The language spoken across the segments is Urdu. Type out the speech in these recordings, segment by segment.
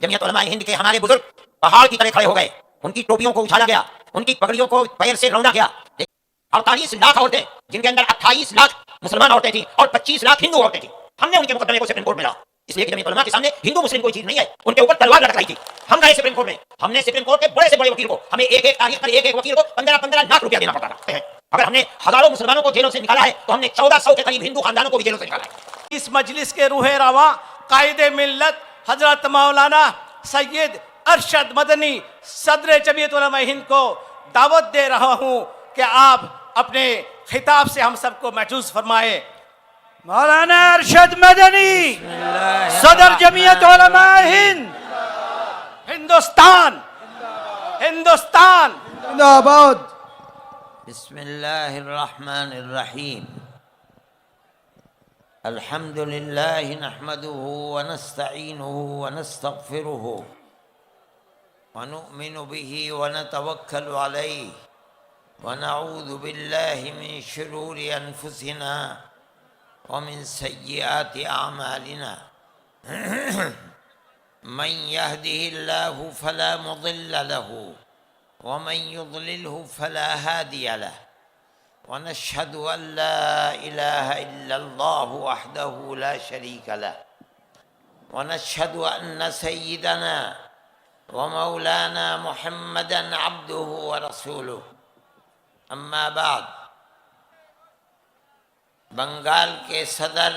جمعیت علماء ہند کے ہمارے بزرگ پہاڑ کی طرح کھڑے ہو گئے، ان کی ٹوپیوں کو اچھالا گیا، ان کی پگڑیوں کو پیر سے روندا گیا۔ 48 لاکھ عورتیں، جن کے اندر 28 لاکھ مسلمان عورتیں تھیں اور 25 لاکھ ہندو عورتیں تھیں، ہم نے ان کے مقدمے کو سپریم کورٹ میں لایا، اس لیے کہ جمعیت علماء کے سامنے ہندو مسلم کوئی چیز نہیں ہے، ان کے اوپر تلوار لٹکائی تھی۔ ہم گئے سپریم کورٹ میں، ہم نے سپریم کورٹ کے بڑے سے بڑے وکیل کو، ہمیں ایک ایک تاریخ پر ایک ایک وکیل کو 15-15 لاکھ روپیہ دینا پڑتا تھا۔ اگر ہم نے ہزاروں مسلمانوں کو جیلوں سے نکالا ہے تو ہم نے 1400 کے قریب ہندو خاندانوں کو بھی جیلوں سے نکالا ہے۔ اس مجلس کے روح رواں قائد ملت حضرت مولانا سید ارشد مدنی صدر جمعیت علماء ہند کو دعوت دے رہا ہوں کہ آپ اپنے خطاب سے ہم سب کو محظوظ فرمائیں۔ مولانا ارشد مدنی صدر جمعیت علماء ہند، ہندوستان ہندوستان زندہ آباد۔ بسم اللہ الرحمن الرحیم۔ الحمد للہ نحمده ونستعینه ونستغفره ونؤمن به ونتوکل علیہ ونعوذ باللہ من شرور انفسنا ومن سیئات اعمالنا من يهده الله فلا مضل له ومن يضلله فلا هادي له ونشهد أن لا إله إلا الله وحده لا شريك له ونشهد أن سيدنا ومولانا محمدا عبده ورسوله أما بعد۔ بنگال کے صدر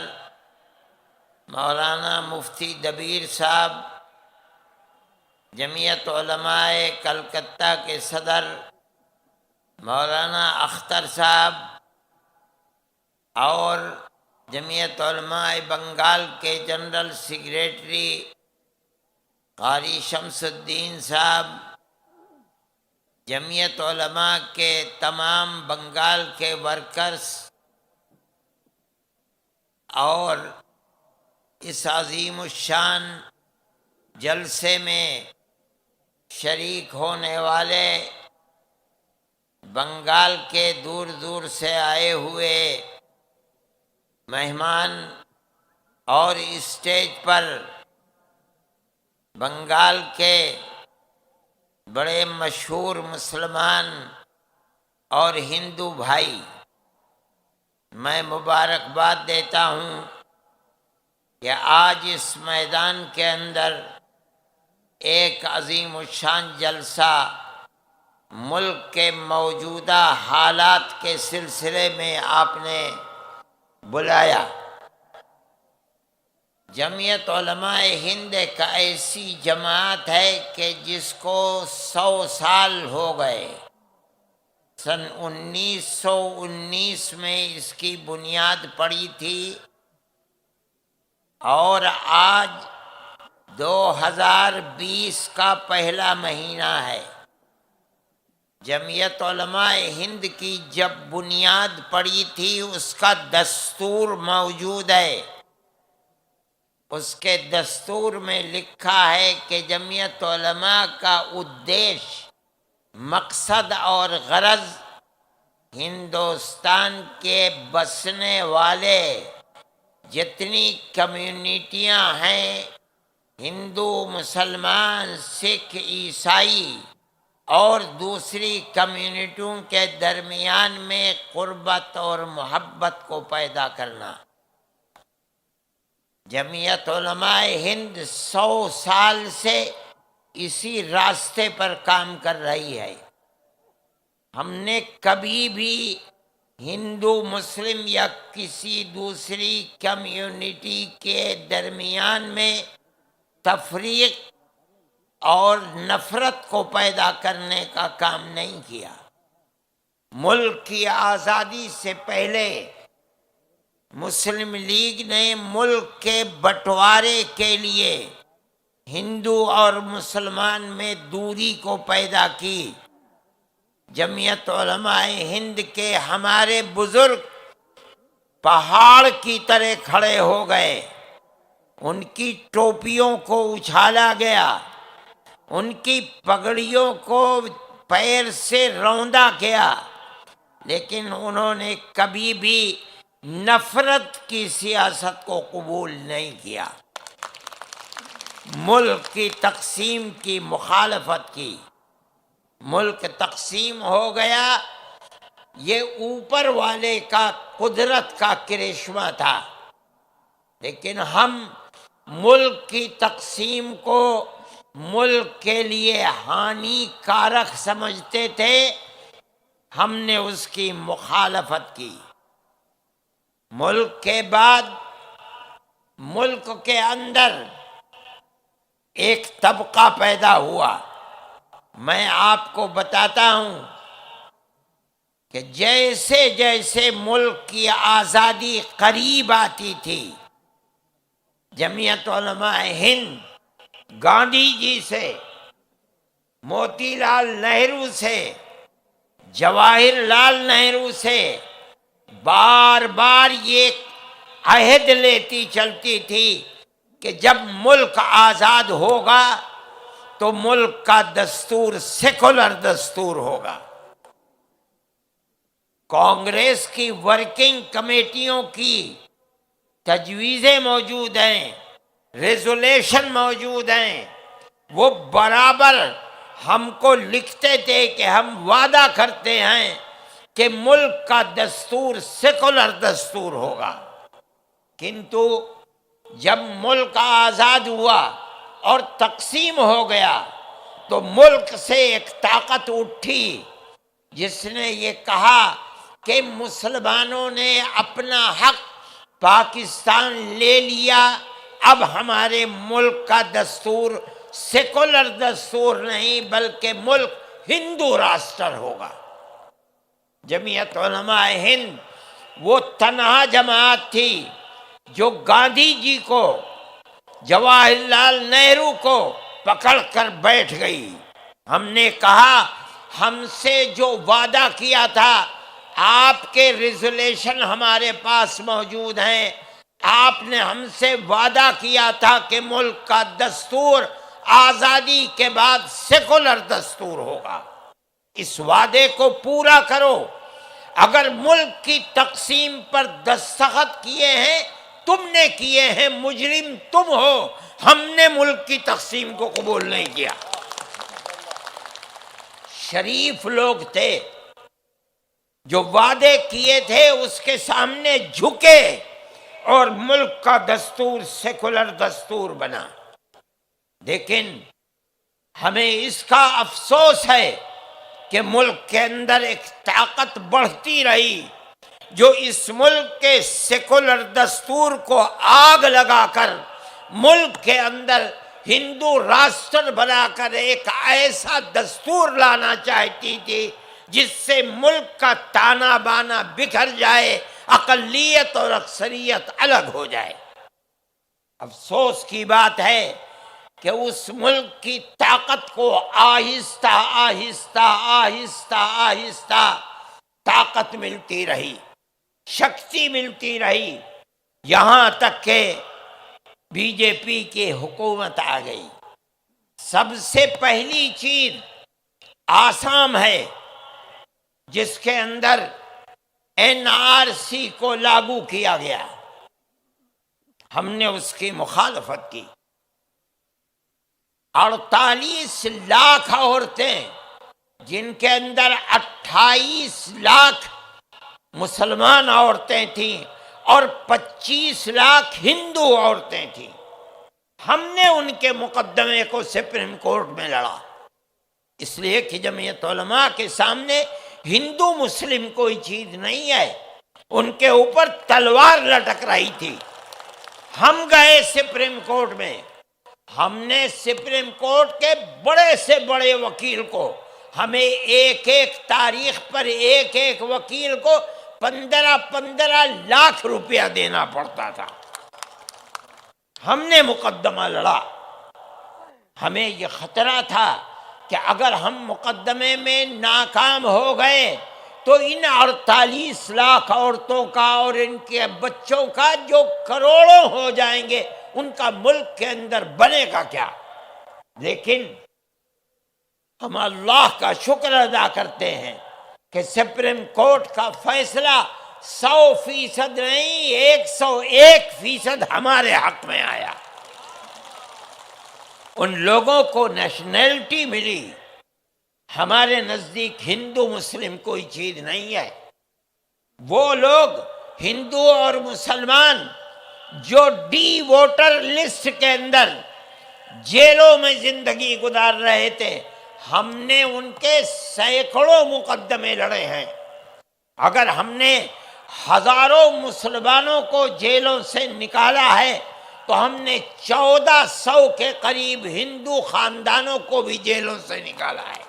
مولانا مفتی دبیر صاحب، جمعیت علماء کلکتہ کے صدر مولانا اختر صاحب اور جمعیت علماء بنگال کے جنرل سیکریٹری قاری شمس الدین صاحب، جمعیت علماء کے تمام بنگال کے ورکرز اور اس عظیم الشان جلسے میں شریک ہونے والے بنگال کے دور دور سے آئے ہوئے مہمان اور اسٹیج پر بنگال کے بڑے مشہور مسلمان اور ہندو بھائی، میں مبارکباد دیتا ہوں کہ آج اس میدان کے اندر ایک عظیم الشان جلسہ ملک کے موجودہ حالات کے سلسلے میں آپ نے بلایا۔ جمعیت علماء ہند ایک ایسی جماعت ہے کہ جس کو 100 سال ہو گئے۔ سن 1919 میں اس کی بنیاد پڑی تھی اور آج 2020 کا پہلا مہینہ ہے۔ جمعیت علماء ہند کی جب بنیاد پڑی تھی اس کا دستور موجود ہے، اس کے دستور میں لکھا ہے کہ جمعیت علماء کا ادیش، مقصد اور غرض ہندوستان کے بسنے والے جتنی کمیونٹیاں ہیں، ہندو، مسلمان، سکھ، عیسائی اور دوسری کمیونٹیوں کے درمیان میں قربت اور محبت کو پیدا کرنا۔ جمعیت علماء ہند 100 سال سے اسی راستے پر کام کر رہی ہے۔ ہم نے کبھی بھی ہندو، مسلم یا کسی دوسری کمیونٹی کے درمیان میں تفریق اور نفرت کو پیدا کرنے کا کام نہیں کیا۔ ملک کی آزادی سے پہلے مسلم لیگ نے ملک کے بٹوارے کے لیے ہندو اور مسلمان میں دوری کو پیدا کی۔ جمعیت علماء ہند کے ہمارے بزرگ پہاڑ کی طرح کھڑے ہو گئے، ان کی ٹوپیوں کو اچھالا گیا، ان کی پگڑیوں کو پیر سے روندا گیا، لیکن انہوں نے کبھی بھی نفرت کی سیاست کو قبول نہیں کیا۔ ملک کی تقسیم کی مخالفت کی. ملک تقسیم ہو گیا، یہ اوپر والے کا قدرت کا کرشمہ تھا، لیکن ہم ملک کی تقسیم کو ملک کے لیے ہانی کارک سمجھتے تھے. ہم نے اس کی مخالفت کی. ملک کے بعد ملک کے اندر ایک طبقہ پیدا ہوا. میں آپ کو بتاتا ہوں کہ جیسے جیسے ملک کی آزادی قریب آتی تھی، جمعیت علماء ہند گاندھی جی سے، موتی لال نہرو سے، جواہر لال نہرو سے بار بار یہ عہد لیتی چلتی تھی کہ جب ملک آزاد ہوگا تو ملک کا دستور سیکولر دستور ہوگا. کانگریس کی ورکنگ کمیٹیوں کی تجویزیں موجود ہیں، ریزولیشن موجود ہیں. وہ برابر ہم کو لکھتے تھے کہ ہم وعدہ کرتے ہیں کہ ملک کا دستور سیکولر دستور ہوگا. کنتو جب ملک آزاد ہوا اور تقسیم ہو گیا تو ملک سے ایک طاقت اٹھی جس نے یہ کہا کہ مسلمانوں نے اپنا حق پاکستان لے لیا، اب ہمارے ملک کا دستور سیکولر دستور نہیں بلکہ ملک ہندو راشٹر ہوگا. جمعیت علماء ہند وہ تنہا جماعت تھی جو گاندھی جی کو، جواہر لال نہرو کو پکڑ کر بیٹھ گئی. ہم نے کہا ہم سے جو وعدہ کیا تھا، آپ کے ریزولیشن ہمارے پاس موجود ہیں، آپ نے ہم سے وعدہ کیا تھا کہ ملک کا دستور آزادی کے بعد سیکولر دستور ہوگا. اس وعدے کو پورا کرو. اگر ملک کی تقسیم پر دستخط کیے ہیں تم نے کیے ہیں، مجرم تم ہو. ہم نے ملک کی تقسیم کو قبول نہیں کیا. شریف لوگ تھے جو وعدے کیے تھے اس کے سامنے جھکے اور ملک کا دستور سیکولر دستور بنا. لیکن ہمیں اس کا افسوس ہے کہ ملک کے اندر ایک طاقت بڑھتی رہی جو اس ملک کے سیکولر دستور کو آگ لگا کر ملک کے اندر ہندو راشٹر بنا کر ایک ایسا دستور لانا چاہتی تھی جس سے ملک کا تانا بانا بکھر جائے، اقلیت اور اکثریت الگ ہو جائے. افسوس کی بات ہے کہ اس ملک کی طاقت کو آہستہ آہستہ آہستہ آہستہ طاقت ملتی رہی، شکتی ملتی رہی، یہاں تک کہ بی جے پی کی حکومت آ گئی. سب سے پہلی چیز آسام ہے جس کے اندر این آر سی کو لاگو کیا گیا. ہم نے اس کی مخالفت کی. 48 لاکھ عورتیں جن کے اندر 28 لاکھ مسلمان عورتیں تھیں اور 25 لاکھ ہندو عورتیں تھیں. ہم نے ان کے مقدمے کو سپریم کورٹ میں لڑا، اس لیے کہ جمعیت علماء کے سامنے ہندو مسلم کوئی چیز نہیں ہے، ان کے اوپر تلوار لٹک رہی تھی. ہم گئے سپریم کورٹ میں، ہم نے سپریم کورٹ کے بڑے سے بڑے وکیل کو، ہمیں ایک ایک تاریخ پر ایک ایک وکیل کو 15 لاکھ روپیہ دینا پڑتا تھا. ہم نے مقدمہ لڑا. ہمیں یہ خطرہ تھا کہ اگر ہم مقدمے میں ناکام ہو گئے تو ان 48 لاکھ عورتوں کا اور ان کے بچوں کا جو کروڑوں ہو جائیں گے ان کا ملک کے اندر بنے گا کیا. لیکن ہم اللہ کا شکر ادا کرتے ہیں کہ سپریم کورٹ کا فیصلہ 100% نہیں 101% ہمارے حق میں آیا. ان لوگوں کو نیشنلٹی ملی. ہمارے نزدیک ہندو مسلم کوئی چیز نہیں ہے. وہ لوگ ہندو اور مسلمان جو ڈی ووٹر لسٹ کے اندر جیلوں میں زندگی گزار رہے تھے، ہم نے ان کے سینکڑوں مقدمے لڑے ہیں. اگر ہم نے ہزاروں مسلمانوں کو جیلوں سے نکالا ہے تو ہم نے 1400 کے قریب ہندو خاندانوں کو بھی جیلوں سے نکالا ہے.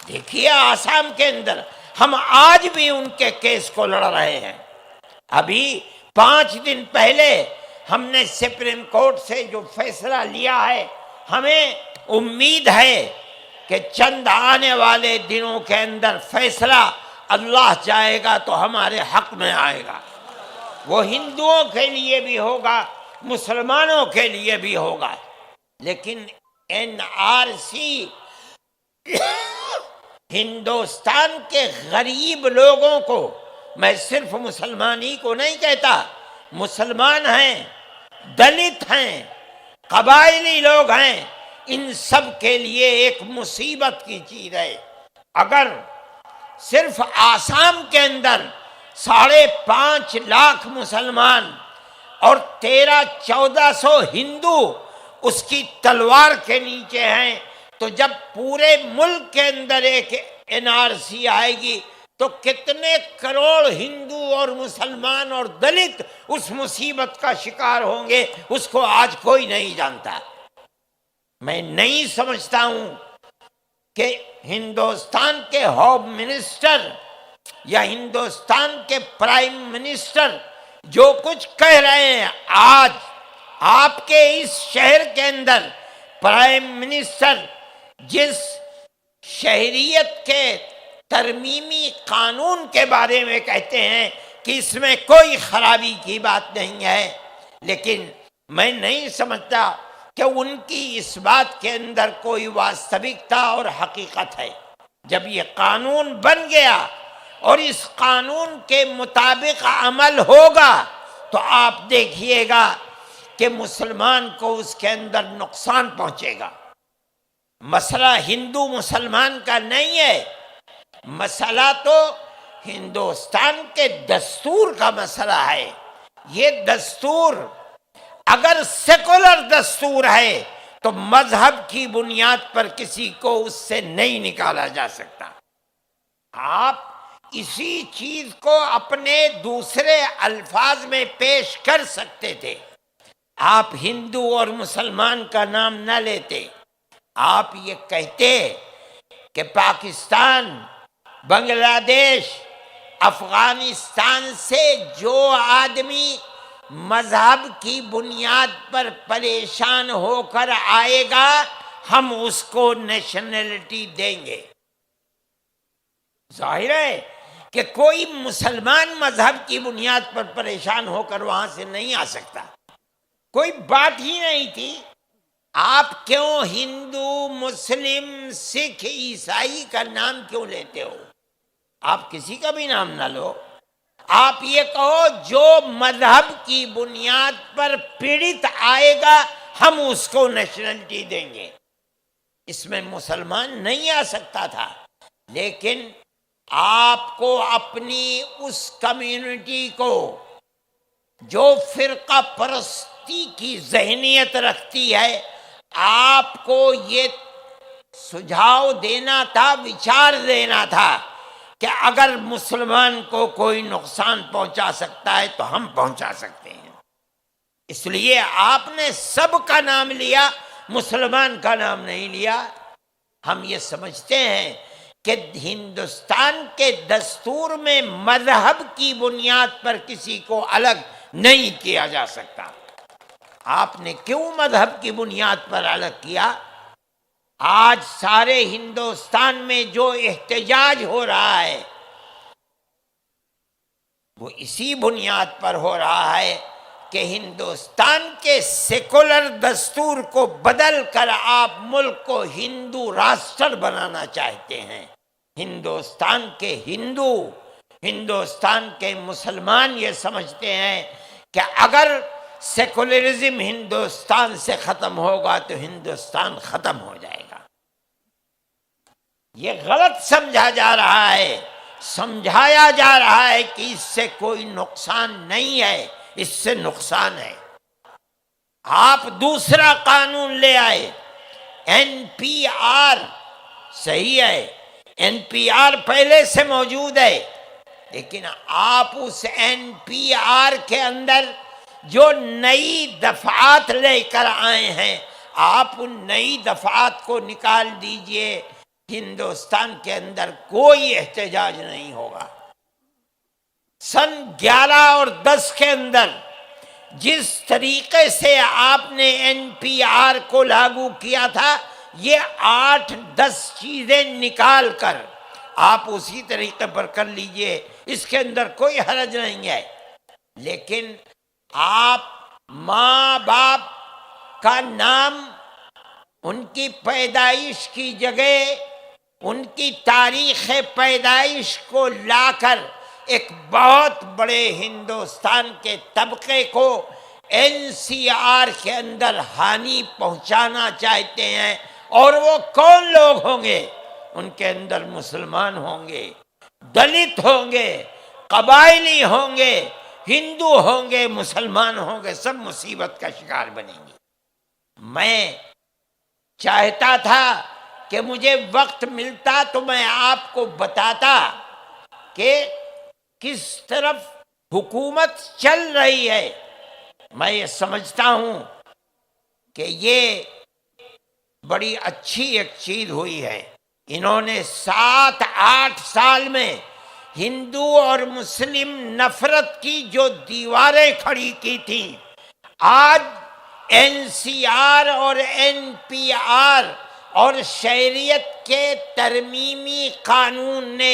دیکھیے آسام کے اندر ہم آج بھی ان کے کیس کو لڑ رہے ہیں. ابھی 5 دن پہلے ہم نے سپریم کورٹ سے جو فیصلہ لیا ہے، ہمیں امید ہے کہ چند آنے والے دنوں کے اندر فیصلہ اللہ چاہے گا تو ہمارے حق میں آئے گا. وہ ہندوؤں کے لیے بھی ہوگا، مسلمانوں کے لیے بھی ہوگا. لیکن NRC ہندوستان کے غریب لوگوں کو، میں صرف مسلمان ہی کو نہیں کہتا، مسلمان ہیں، دلت ہیں، قبائلی لوگ ہیں، ان سب کے لیے ایک مصیبت کی چیز ہے. اگر صرف آسام کے اندر 5.5 لاکھ مسلمان اور 1300-1400 ہندو اس کی تلوار کے نیچے ہیں، تو جب پورے ملک کے اندر ایک NRC آئے گی تو کتنے کروڑ ہندو اور مسلمان اور دلت اس مصیبت کا شکار ہوں گے، اس کو آج کوئی نہیں جانتا. میں نہیں سمجھتا ہوں کہ ہندوستان کے ہوم منسٹر یا ہندوستان کے پرائم منسٹر جو کچھ کہہ رہے ہیں، آج آپ کے اس شہر کے اندر پرائم منسٹر جس شہریت کے ترمیمی قانون کے بارے میں کہتے ہیں کہ اس میں کوئی خرابی کی بات نہیں ہے، لیکن میں نہیں سمجھتا کہ ان کی اس بات کے اندر کوئی واستوکتا اور حقیقت ہے. جب یہ قانون بن گیا اور اس قانون کے مطابق عمل ہوگا تو آپ دیکھیے گا کہ مسلمان کو اس کے اندر نقصان پہنچے گا. مسئلہ ہندو مسلمان کا نہیں ہے، مسئلہ تو ہندوستان کے دستور کا مسئلہ ہے. یہ دستور اگر سیکولر دستور ہے تو مذہب کی بنیاد پر کسی کو اس سے نہیں نکالا جا سکتا. آپ اسی چیز کو اپنے دوسرے الفاظ میں پیش کر سکتے تھے. آپ ہندو اور مسلمان کا نام نہ لیتے، آپ یہ کہتے کہ پاکستان، بنگلہ دیش، افغانستان سے جو آدمی مذہب کی بنیاد پر پریشان ہو کر آئے گا ہم اس کو نیشنلٹی دیں گے. ظاہر ہے کہ کوئی مسلمان مذہب کی بنیاد پر پریشان ہو کر وہاں سے نہیں آ سکتا، کوئی بات ہی نہیں تھی. آپ کیوں ہندو، مسلم، سکھ، عیسائی کا نام کیوں لیتے ہو؟ آپ کسی کا بھی نام نہ لو. آپ یہ کہو جو مذہب کی بنیاد پر پیڑت آئے گا ہم اس کو نیشنلٹی دیں گے. اس میں مسلمان نہیں آ سکتا تھا، لیکن آپ کو اپنی اس کمیونٹی کو جو فرقہ پرستی کی ذہنیت رکھتی ہے، آپ کو یہ سجھاؤ دینا تھا، وچار دینا تھا کہ اگر مسلمان کو کوئی نقصان پہنچا سکتا ہے تو ہم پہنچا سکتے ہیں. اس لیے آپ نے سب کا نام لیا، مسلمان کا نام نہیں لیا. ہم یہ سمجھتے ہیں کہ ہندوستان کے دستور میں مذہب کی بنیاد پر کسی کو الگ نہیں کیا جا سکتا. آپ نے کیوں مذہب کی بنیاد پر الگ کیا؟ آج سارے ہندوستان میں جو احتجاج ہو رہا ہے وہ اسی بنیاد پر ہو رہا ہے کہ ہندوستان کے سیکولر دستور کو بدل کر آپ ملک کو ہندو راشٹر بنانا چاہتے ہیں. ہندوستان کے ہندو، ہندوستان کے مسلمان یہ سمجھتے ہیں کہ اگر سیکولرزم ہندوستان سے ختم ہوگا تو ہندوستان ختم ہو جائے گا۔ یہ غلط سمجھا جا رہا ہے، سمجھایا جا رہا ہے کہ اس سے کوئی نقصان نہیں ہے، اس سے نقصان ہے۔ آپ دوسرا قانون لے آئے، این پی آر، صحیح ہے، این پی آر پہلے سے موجود ہے، لیکن آپ اس این پی آر کے اندر جو نئی دفعات لے کر آئے ہیں، آپ ان نئی دفعات کو نکال دیجئے، ہندوستان کے اندر کوئی احتجاج نہیں ہوگا۔ سن 11 اور 10 کے اندر جس طریقے سے آپ نے این پی آر کو لاگو کیا تھا، یہ 8-10 چیزیں نکال کر آپ اسی طریقے پر کر لیجئے، اس کے اندر کوئی حرج نہیں ہے۔ لیکن آپ ماں باپ کا نام، ان کی پیدائش کی جگہ، ان کی تاریخ پیدائش کو لا کر ایک بہت بڑے ہندوستان کے طبقے کو این سی آر کے اندر ہانی پہنچانا چاہتے ہیں۔ اور وہ کون لوگ ہوں گے؟ ان کے اندر مسلمان ہوں گے، دلت ہوں گے، قبائلی ہوں گے، ہندو ہوں گے، مسلمان ہوں گے، سب مصیبت کا شکار بنیں گے۔ میں چاہتا تھا کہ مجھے وقت ملتا تو میں آپ کو بتاتا کہ کس طرف حکومت چل رہی ہے۔ میں یہ سمجھتا ہوں کہ یہ بڑی اچھی ایک چیز ہوئی ہے۔ انہوں نے 7-8 سال میں ہندو اور مسلم نفرت کی جو دیواریں کھڑی کی تھیں، آج این سی آر اور این پی آر اور شہریت کے ترمیمی قانون نے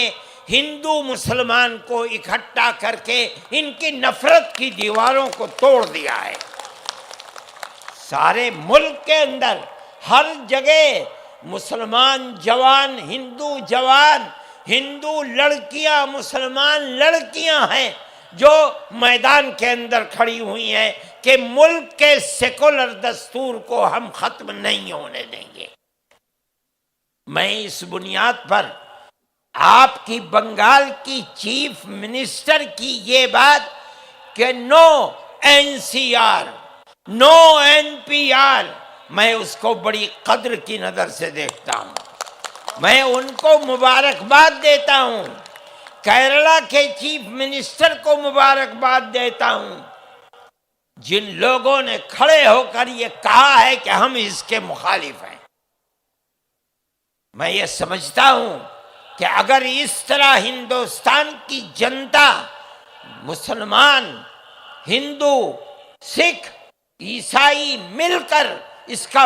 ہندو مسلمان کو اکٹھا کر کے ان کی نفرت کی دیواروں کو توڑ دیا ہے۔ سارے ملک کے اندر ہر جگہ مسلمان جوان، ہندو جوان، ہندو لڑکیاں، مسلمان لڑکیاں ہیں جو میدان کے اندر کھڑی ہوئی ہیں کہ ملک کے سیکولر دستور کو ہم ختم نہیں ہونے دیں گے۔ میں اس بنیاد پر آپ کی بنگال کی چیف منسٹر کی یہ بات کہ نو این سی آر، نو این پی آر، میں اس کو بڑی قدر کی نظر سے دیکھتا ہوں۔ میں ان کو مبارکباد دیتا ہوں، کیرلا کے چیف منسٹر کو مبارکباد دیتا ہوں، جن لوگوں نے کھڑے ہو کر یہ کہا ہے کہ ہم اس کے مخالف ہیں۔ میں یہ سمجھتا ہوں کہ اگر اس طرح ہندوستان کی جنتا، مسلمان، ہندو، سکھ، عیسائی مل کر اس کا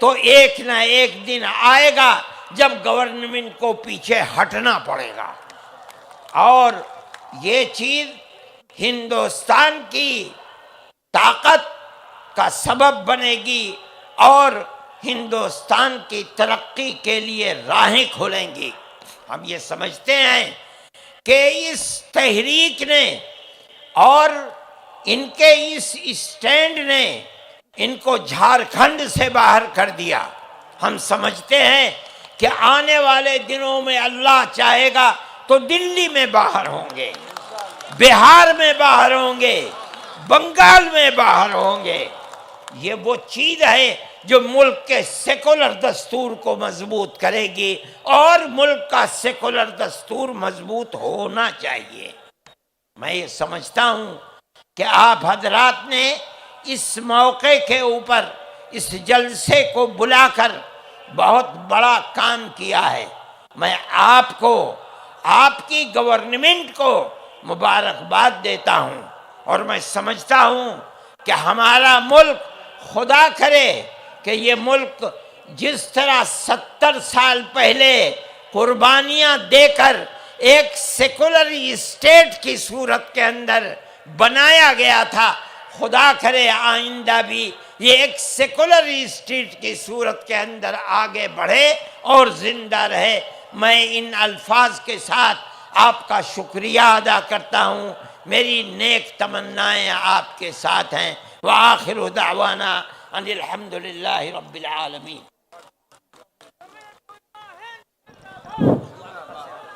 تو ایک نہ ایک دن آئے گا جب گورنمنٹ کو پیچھے ہٹنا پڑے گا، اور یہ چیز ہندوستان کی طاقت کا سبب بنے گی اور ہندوستان کی ترقی کے لیے راہیں کھولیں گی۔ ہم یہ سمجھتے ہیں کہ اس تحریک نے اور ان کے اس اسٹینڈ نے ان کو جھارکھنڈ سے باہر کر دیا۔ ہم سمجھتے ہیں کہ آنے والے دنوں میں اللہ چاہے گا تو دلی میں باہر ہوں گے، بہار میں باہر ہوں گے، بنگال میں باہر ہوں گے۔ یہ وہ چیز ہے جو ملک کے سیکولر دستور کو مضبوط کرے گی، اور ملک کا سیکولر دستور مضبوط ہونا چاہیے۔ میں یہ سمجھتا ہوں کہ آپ حضرات نے اس موقع کے اوپر اس جلسے کو بلا کر بہت بڑا کام کیا ہے۔ میں آپ کو، آپ کی گورنمنٹ کو مبارکباد دیتا ہوں، اور میں سمجھتا ہوں کہ ہمارا ملک، خدا کرے کہ یہ ملک جس طرح 70 سال پہلے قربانیاں دے کر ایک سیکولر اسٹیٹ کی صورت کے اندر بنایا گیا تھا، خدا کرے آئندہ بھی یہ ایک سیکولر اسٹیٹ کی صورت کے اندر آگے بڑھے اور زندہ رہے۔ میں ان الفاظ کے ساتھ آپ کا شکریہ ادا کرتا ہوں۔ میری نیک تمنائیں آپ کے ساتھ ہیں. وآخر دعوانا ان الحمدللہ رب العالمین.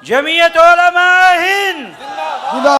جمعیت علماء ہند